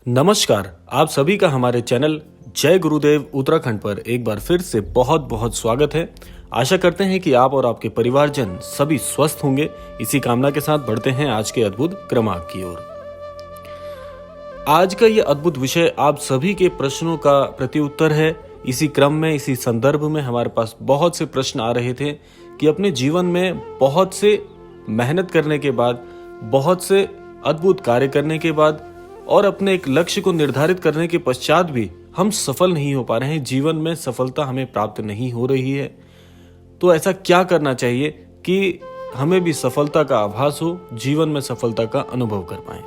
नमस्कार, आप सभी का हमारे चैनल जय गुरुदेव उत्तराखंड पर एक बार फिर से बहुत बहुत स्वागत है। आशा करते हैं कि आप और आपके परिवारजन सभी स्वस्थ होंगे। इसी कामना के साथ बढ़ते हैं आज के अद्भुत क्रमांक की ओर। आज का ये अद्भुत विषय आप सभी के प्रश्नों का प्रत्युत्तर है। इसी क्रम में, इसी संदर्भ में हमारे पास बहुत से प्रश्न आ रहे थे कि अपने जीवन में बहुत से मेहनत करने के बाद, बहुत से अद्भुत कार्य करने के बाद और अपने एक लक्ष्य को निर्धारित करने के पश्चात भी हम सफल नहीं हो पा रहे हैं, जीवन में सफलता हमें प्राप्त नहीं हो रही है। तो ऐसा क्या करना चाहिए कि हमें भी सफलता का आभास हो, जीवन में सफलता का अनुभव कर पाएं।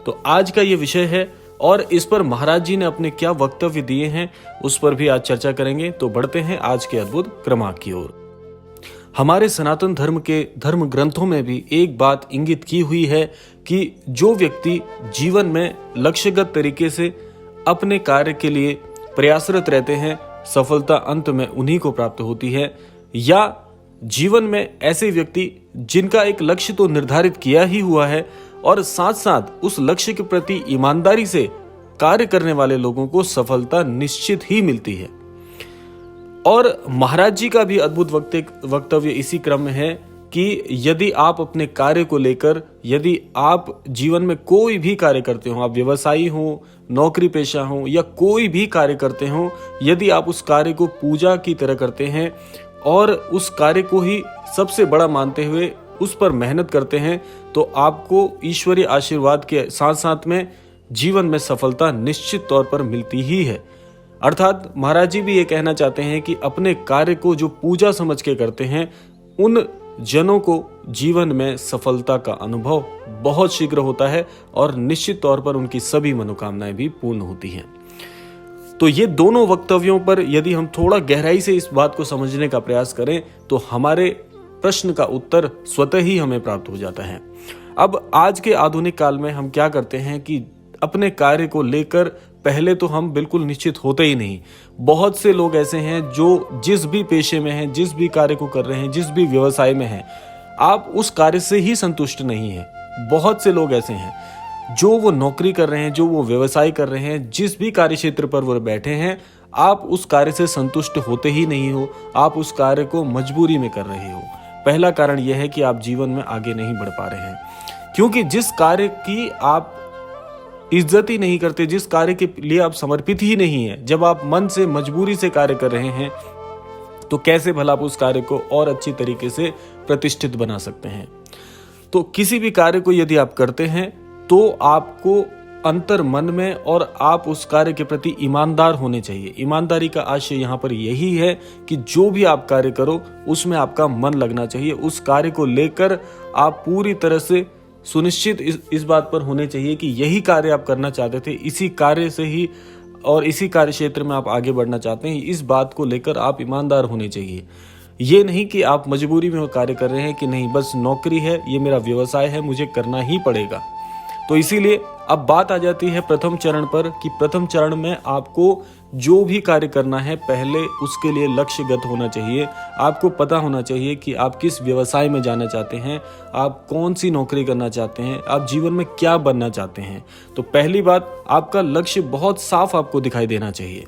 तो आज का ये विषय है और इस पर महाराज जी ने अपने क्या वक्तव्य दिए हैं उस पर भी आज चर्चा करेंगे। तो बढ़ते हैं आज के अद्भुत क्रमांक की ओर। हमारे सनातन धर्म के धर्म ग्रंथों में भी एक बात इंगित की हुई है कि जो व्यक्ति जीवन में लक्ष्यगत तरीके से अपने कार्य के लिए प्रयासरत रहते हैं, सफलता अंत में उन्हीं को प्राप्त होती है। या जीवन में ऐसे व्यक्ति जिनका एक लक्ष्य तो निर्धारित किया ही हुआ है और साथ साथ उस लक्ष्य के प्रति ईमानदारी से कार्य करने वाले लोगों को सफलता निश्चित ही मिलती है। और महाराज जी का भी अद्भुत वक्तव्य इसी क्रम में है कि यदि आप अपने कार्य को लेकर, यदि आप जीवन में कोई भी कार्य करते हो, आप व्यवसायी हो, नौकरी पेशा हो या कोई भी कार्य करते हो, यदि आप उस कार्य को पूजा की तरह करते हैं और उस कार्य को ही सबसे बड़ा मानते हुए उस पर मेहनत करते हैं, तो आपको ईश्वरीय आशीर्वाद के साथ साथ में जीवन में सफलता निश्चित तौर पर मिलती ही है। अर्थात महाराज जी भी ये कहना चाहते हैं कि अपने कार्य को जो पूजा समझ के करते हैं, उन जनों को जीवन में सफलता का अनुभव बहुत शीघ्र होता है और निश्चित तौर पर उनकी सभी मनोकामनाएं भी पूर्ण होती हैं। तो ये दोनों वक्तव्यों पर यदि हम थोड़ा गहराई से इस बात को समझने का प्रयास करें तो हमारे प्रश्न का उत्तर स्वतः ही हमें प्राप्त हो जाता है। अब आज के आधुनिक काल में हम क्या करते हैं कि अपने कार्य को लेकर पहले तो हम बिल्कुल निश्चित होते ही नहीं। बहुत से लोग ऐसे हैं जो जिस भी पेशे में हैं, जिस भी कार्य को कर रहे हैं, जिस भी व्यवसाय में हैं, आप उस कार्य से ही संतुष्ट नहीं हैं। बहुत से लोग ऐसे हैं जो वो नौकरी कर रहे हैं, जो वो व्यवसाय कर रहे हैं, जिस भी कार्य क्षेत्र पर वो बैठे हैं, आप उस कार्य से संतुष्ट होते ही नहीं हो। आप उस कार्य को मजबूरी में कर रहे हो। पहला कारण यह है कि आप जीवन में आगे नहीं बढ़ पा रहे हैं, क्योंकि जिस कार्य की आप इज्जत ही नहीं करते, जिस कार्य के लिए आप समर्पित ही नहीं है, जब आप मन से मजबूरी से कार्य कर रहे हैं, तो कैसे भला आप उस कार्य को और अच्छी तरीके से प्रतिष्ठित बना सकते हैं। तो किसी भी कार्य को यदि आप करते हैं तो आपको अंतर मन में और आप उस कार्य के प्रति ईमानदार होने चाहिए। ईमानदारी का आशय यहाँ पर यही है कि जो भी आप कार्य करो उसमें आपका मन लगना चाहिए। उस कार्य को लेकर आप पूरी तरह से सुनिश्चित इस बात पर होने चाहिए कि यही कार्य आप करना चाहते थे, इसी कार्य से ही और इसी कार्य क्षेत्र में आप आगे बढ़ना चाहते हैं। इस बात को लेकर आप ईमानदार होने चाहिए। ये नहीं कि आप मजबूरी में वो कार्य कर रहे हैं कि नहीं, बस नौकरी है, ये मेरा व्यवसाय है, मुझे करना ही पड़ेगा। तो इसीलिए अब बात आ जाती है प्रथम चरण पर कि प्रथम चरण में आपको जो भी कार्य करना है, पहले उसके लिए लक्ष्यगत होना चाहिए। आपको पता होना चाहिए कि आप किस व्यवसाय में जाना चाहते हैं, आप कौन सी नौकरी करना चाहते हैं, आप जीवन में क्या बनना चाहते हैं। तो पहली बात, आपका लक्ष्य बहुत साफ आपको दिखाई देना चाहिए।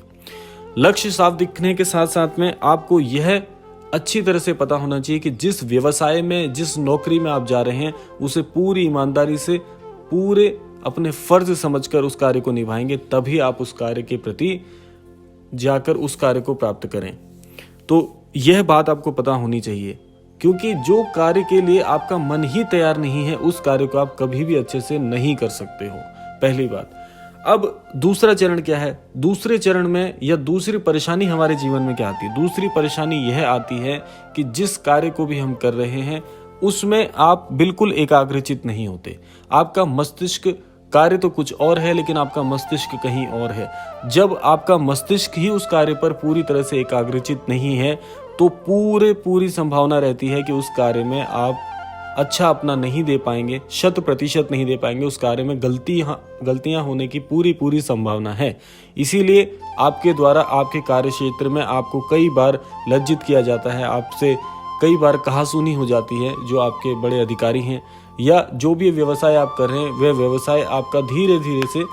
लक्ष्य साफ दिखने के साथ साथ में आपको यह अच्छी तरह से पता होना चाहिए कि जिस व्यवसाय में, जिस नौकरी में आप जा रहे हैं, उसे पूरी ईमानदारी से, पूरे अपने फर्ज समझकर उस कार्य को निभाएंगे, तभी आप उस कार्य के प्रति जाकर उस कार्य को प्राप्त करें। तो यह बात आपको पता होनी चाहिए, क्योंकि जो कार्य के लिए आपका मन ही तैयार नहीं है, उस कार्य को आप कभी भी अच्छे से नहीं कर सकते हो। पहली बात। अब दूसरा चरण क्या है? दूसरे चरण में या दूसरी परेशानी हमारे जीवन में क्या आती है? दूसरी परेशानी यह आती है कि जिस कार्य को भी हम कर रहे हैं उसमें आप बिल्कुल एकाग्रचित नहीं होते। आपका मस्तिष्क, कार्य तो कुछ और है लेकिन आपका मस्तिष्क कहीं और है। जब आपका मस्तिष्क ही उस कार्य पर पूरी तरह से एकाग्रचित नहीं है तो पूरी संभावना रहती है कि उस कार्य में आप अच्छा अपना नहीं दे पाएंगे, 100% नहीं दे पाएंगे। उस कार्य में गलतियां होने की पूरी संभावना है। इसीलिए आपके द्वारा आपके कार्य क्षेत्र में आपको कई बार लज्जित किया जाता है, आपसे कई बार कहासुनी हो जाती है जो आपके बड़े अधिकारी हैं, या जो भी व्यवसाय आप कर रहे हैं वह व्यवसाय आपका धीरे धीरे से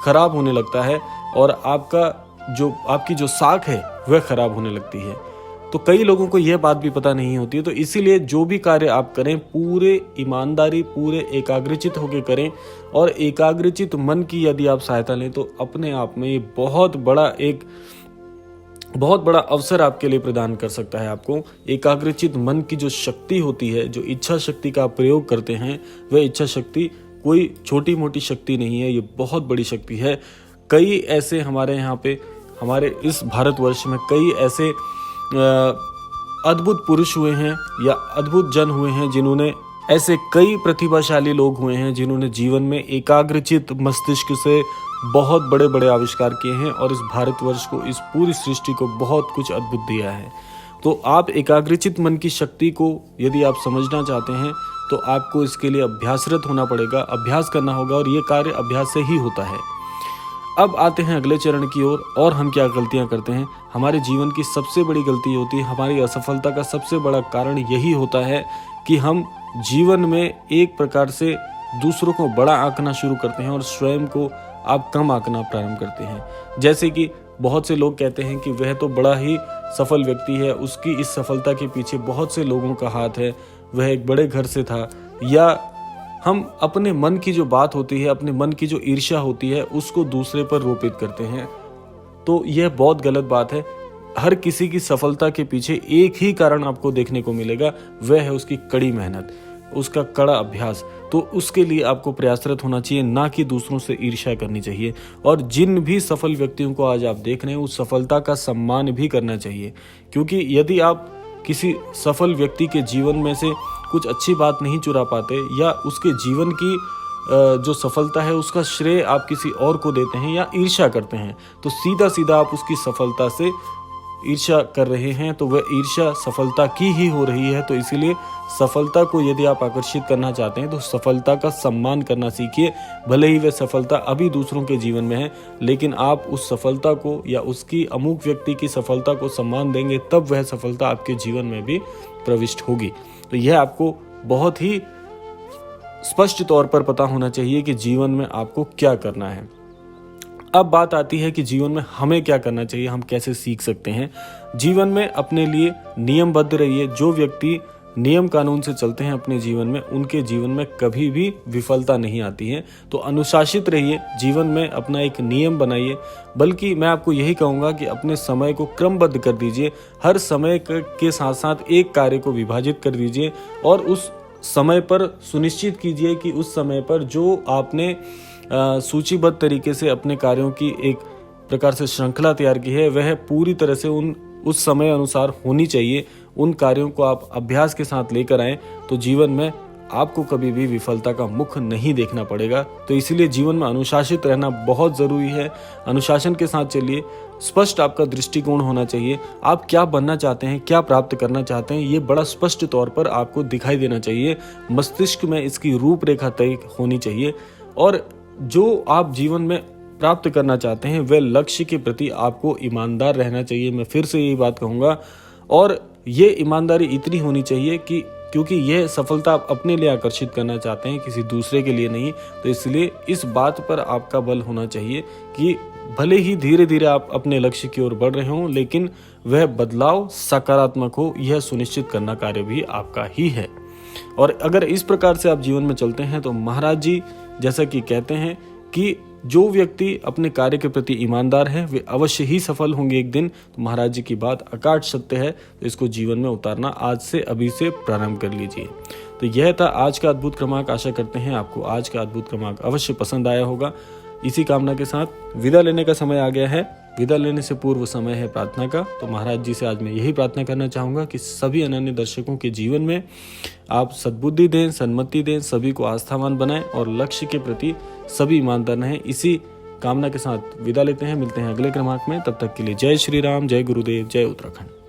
खराब होने लगता है और आपकी जो साख है वह खराब होने लगती है। तो कई लोगों को यह बात भी पता नहीं होती है। तो इसीलिए जो भी कार्य आप करें पूरे ईमानदारी, पूरे एकाग्रचित होकर करें, और एकाग्रचित मन की यदि आप सहायता लें तो अपने आप में ये बहुत बड़ा अवसर आपके लिए प्रदान कर सकता है। आपको एकाग्रचित मन की जो शक्ति होती है, जो इच्छा शक्ति का आप प्रयोग करते हैं, वह इच्छा शक्ति कोई छोटी मोटी शक्ति नहीं है, ये बहुत बड़ी शक्ति है। कई ऐसे हमारे यहाँ पे, हमारे इस भारतवर्ष में कई ऐसे अद्भुत पुरुष हुए हैं या अद्भुत जन हुए हैं, जिन्होंने ऐसे कई प्रतिभाशाली लोग हुए हैं जिन्होंने जीवन में एकाग्रचित मस्तिष्क से बहुत बड़े बड़े आविष्कार किए हैं और इस भारतवर्ष को, इस पूरी सृष्टि को बहुत कुछ अद्भुत दिया है। तो आप एकाग्रचित मन की शक्ति को यदि आप समझना चाहते हैं तो आपको इसके लिए अभ्यासरत होना पड़ेगा, अभ्यास करना होगा, और ये कार्य अभ्यास से ही होता है। अब आते हैं अगले चरण की ओर, और हम क्या गलतियां करते हैं। हमारे जीवन की सबसे बड़ी गलती होती है, हमारी असफलता का सबसे बड़ा कारण यही होता है कि हम जीवन में एक प्रकार से दूसरों को बड़ा आंकना शुरू करते हैं और स्वयं को आप कम आंकना प्रारंभ करते हैं। जैसे कि बहुत से लोग कहते हैं कि वह तो बड़ा ही सफल व्यक्ति है, उसकी इस सफलता के पीछे बहुत से लोगों का हाथ है, वह एक बड़े घर से था। या हम अपने मन की जो बात होती है, अपने मन की जो ईर्ष्या होती है, उसको दूसरे पर रोपित करते हैं। तो यह बहुत गलत बात है। हर किसी की सफलता के पीछे एक ही कारण आपको देखने को मिलेगा, वह है उसकी कड़ी मेहनत, उसका कड़ा अभ्यास। तो उसके लिए आपको प्रयासरत होना चाहिए, ना कि दूसरों से ईर्ष्या करनी चाहिए। और जिन भी सफल व्यक्तियों को आज आप देख रहे हैं, उस सफलता का सम्मान भी करना चाहिए, क्योंकि यदि आप किसी सफल व्यक्ति के जीवन में से कुछ अच्छी बात नहीं चुरा पाते या उसके जीवन की जो सफलता है उसका श्रेय आप किसी और को देते हैं या ईर्ष्या करते हैं, तो सीधा सीधा आप उसकी सफलता से ईर्ष्या कर रहे हैं, तो वह ईर्ष्या सफलता की ही हो रही है। तो इसीलिए सफलता को यदि आप आकर्षित करना चाहते हैं तो सफलता का सम्मान करना सीखिए। भले ही वह सफलता अभी दूसरों के जीवन में है, लेकिन आप उस सफलता को या उसकी अमुक व्यक्ति की सफलता को सम्मान देंगे, तब वह सफलता आपके जीवन में भी प्रविष्ट होगी। तो यह आपको बहुत ही स्पष्ट तौर पर पता होना चाहिए कि जीवन में आपको क्या करना है। अब बात आती है कि जीवन में हमें क्या करना चाहिए, हम कैसे सीख सकते हैं। जीवन में अपने लिए नियमबद्ध रहिए। जो व्यक्ति नियम कानून से चलते हैं अपने जीवन में, उनके जीवन में कभी भी विफलता नहीं आती है। तो अनुशासित रहिए, जीवन में अपना एक नियम बनाइए। बल्कि मैं आपको यही कहूँगा कि अपने समय को क्रमबद्ध कर दीजिए। हर समय के साथ साथ एक कार्य को विभाजित कर दीजिए और उस समय पर सुनिश्चित कीजिए कि उस समय पर जो आपने सूचीबद्ध तरीके से अपने कार्यों की एक प्रकार से श्रृंखला तैयार की है, वह पूरी तरह से उस समय अनुसार होनी चाहिए। उन कार्यों को आप अभ्यास के साथ लेकर आएं, तो जीवन में आपको कभी भी विफलता का मुख नहीं देखना पड़ेगा। तो इसीलिए जीवन में अनुशासित रहना बहुत ज़रूरी है। अनुशासन के साथ चलिए। स्पष्ट आपका दृष्टिकोण होना चाहिए। आप क्या बनना चाहते हैं, क्या प्राप्त करना चाहते हैं, ये बड़ा स्पष्ट तौर पर आपको दिखाई देना चाहिए। मस्तिष्क में इसकी रूपरेखा तय होनी चाहिए और जो आप जीवन में प्राप्त करना चाहते हैं वह लक्ष्य के प्रति आपको ईमानदार रहना चाहिए। मैं फिर से यही बात कहूँगा, और ये ईमानदारी इतनी होनी चाहिए कि क्योंकि यह सफलता आप अपने लिए आकर्षित करना चाहते हैं, किसी दूसरे के लिए नहीं। तो इसलिए इस बात पर आपका बल होना चाहिए कि भले ही धीरे धीरे आप अपने लक्ष्य की ओर बढ़ रहे हों, लेकिन वह बदलाव सकारात्मक हो, यह सुनिश्चित करना कार्य भी आपका ही है। और अगर इस प्रकार से आप जीवन में चलते हैं तो महाराज जी जैसा कि कहते हैं कि जो व्यक्ति अपने कार्य के प्रति ईमानदार है वे अवश्य ही सफल होंगे एक दिन। तो महाराज जी की बात अकाट सत्य है, तो इसको जीवन में उतारना आज से अभी से प्रारंभ कर लीजिए। तो यह था आज का अद्भुत क्रमांक। आशा करते हैं आपको आज का अद्भुत क्रमांक अवश्य पसंद आया होगा। इसी कामना के साथ विदा लेने का समय आ गया है। विदा लेने से पूर्व समय है प्रार्थना का। तो महाराज जी से आज मैं यही प्रार्थना करना चाहूँगा कि सभी अनन्य दर्शकों के जीवन में आप सद्बुद्धि दें, सन्मति दें, सभी को आस्थावान बनाएं और लक्ष्य के प्रति सभी ईमानदार रहें। इसी कामना के साथ विदा लेते हैं। मिलते हैं अगले क्रमांक में। तब तक के लिए जय श्री राम, जय गुरुदेव, जय उत्तराखंड।